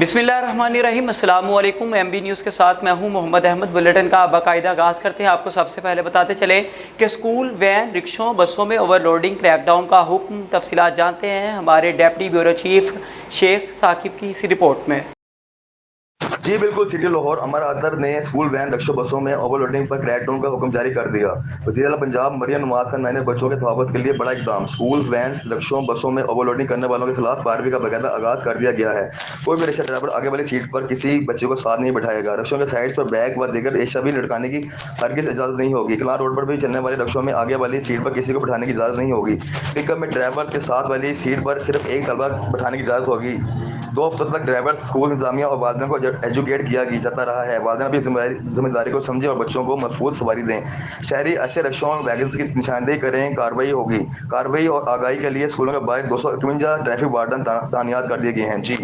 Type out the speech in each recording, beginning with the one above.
बिस्मिल्लाहिर्रहमानिर्रहीम। अस्सलामु अलैकुम। MB न्यूज़ के साथ मैं हूं मोहम्मद अहमद। बुलेटिन का बाकायदा आगाज़ करते हैं। आपको सबसे पहले बताते चलें कि स्कूल वैन, रिक्शों, बसों में ओवरलोडिंग क्रैकडाउन का हुक्म। तफसीलात जानते हैं हमारे deputy bureau chief Sheikh Saqib की इस रिपोर्ट में। जी बिल्कुल, सिटी लाहौर अमर आदर ने स्कूल वैन, रिक्शा, बसों में ओवरलोडिंग पर क्रैकडाउन का हुक्म जारी कर दिया। वज़ीर आला पंजाब मरियम नवाज का नए बच्चों के तहफ़्फ़ुज़ के लिए बड़ा इक़दाम। स्कूल वैन, रिक्शों, बसों में ओवरलोडिंग करने वालों के खिलाफ कार्रवाई का बाकायदा आगाज़ कर दिया गया है। कोई भी रिक्शा ड्राइवर आगे वाली सीट पर किसी बच्चे को साथ नहीं बैठाएगा। रिक्शों के साइड पर बैग व दीगर एशिया भी लटकाने की हरगिज़ इजाज़त नहीं होगी। कलां रोड पर भी चलने वाले रिक्शों में आगे वाली सीट पर किसी को बैठाने की इजाज़त नहीं होगी। पिकअप में ड्राइवर के साथ वाली सीट पर सिर्फ एक तलबा बैठाने की इजाज़त होगी। 2 हफ्तों तक ड्राइवर, स्कूल इंतजामिया और वालिदैन को एजुकेट किया जाता रहा है। वालिदैन अपनी जिम्मेदारी को समझें और बच्चों को महफूज सवारी दें। शहरी ऐसे रिक्शों और वैगन्स की निशानदेही करें, कार्रवाई होगी। कार्रवाई और आगाही के लिए स्कूलों के बाहर 251 ट्रैफिक वार्डन तैनात कर दिए गए हैं। जी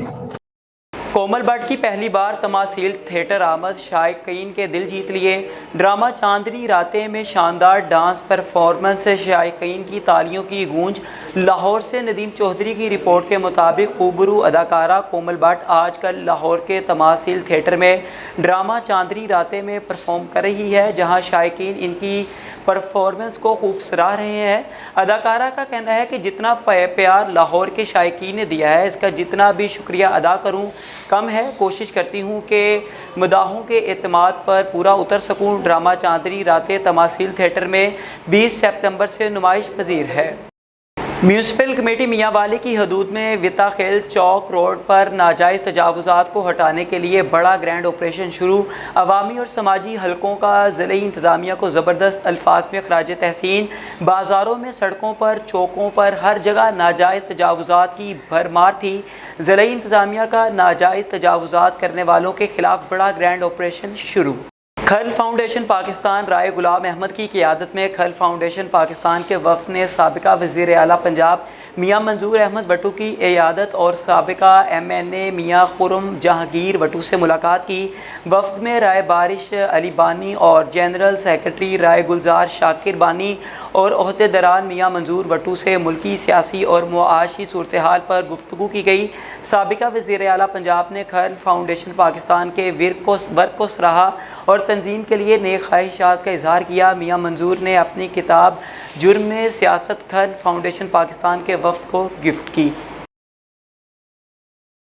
कोमल बट की पहली बार तमासील थिएटर आमद, शायकीन के दिल जीत लिए। ड्रामा चांदनी रातें में शानदार डांस परफॉर्मेंस से शायकीन की तालियों की गूंज। लाहौर से नदीम चौधरी की रिपोर्ट के मुताबिक खूबरू अदाकारा कोमल बट आजकल लाहौर के तमासील थिएटर में ड्रामा चांदनी रातें में परफॉर्म कर रही है, जहां शायकीन इनकी परफॉर्मेंस को खूब सराह रहे हैं। अदाकारा का कहना है कि जितना प्यार लाहौर के शायकीन ने दिया है, इसका जितना भी शुक्रिया अदा करूं कम है। कोशिश करती हूं कि मदाहों के एतमाद पर पूरा उतर सकूं। ड्रामा चांदनी रातें तमासील थिएटर में 20 सितंबर से नुमाइश पजीर है। म्यूनसिपल कमेटी मियाँ वाली की हदूद में विता खेल चौक रोड पर नाजायज़ तजावुज़ात को हटाने के लिए बड़ा ग्रैंड ऑपरेशन शुरू। अवामी और समाजी हलकों का ज़िले इंतज़ामिया को ज़बरदस्त अल्फाज में खराज तहसीन। बाज़ारों में, सड़कों पर, चौकों पर हर जगह नाजायज़ तजावुज़ात की भरमार थी। ज़िले इंतज़ामिया का नाजायज़ तजावुज़ात करने वालों के ख़िलाफ़ बड़ा ग्रैंड ऑपरेशन शुरू। खल फाउंडेशन पाकिस्तान राय गुलाम अहमद की क़ियादत में खल फाउंडेशन पाकिस्तान के वफ़द ने साबिका वज़ीर आला पंजाब मियाँ मंजूर अहमद भट्टू की इयादत और साबिका MNA मियाँ खुर्रम जहांगीर भट्टू से मुलाकात की। वफ़द में राय बारिश अली बानी और जनरल सेक्रेटरी राय गुलजार शाकिर बानी और ओहदेदारान मियाँ मंजूर भट्टू से मुल्की, सियासी और मुआशी सूरत हाल पर गुफ्तगू की गई। साबिका वज़ीर आला पंजाब ने खल फाउंडेशन पाकिस्तान के वर्क को सराहा और तंजीम के लिए नेक ख्वाहिशात का इजहार किया। मियाँ मंजूर ने अपनी किताब जुर्म सियासत खल फाउंडेशन पाकिस्तान के वफ़द को गिफ्ट की।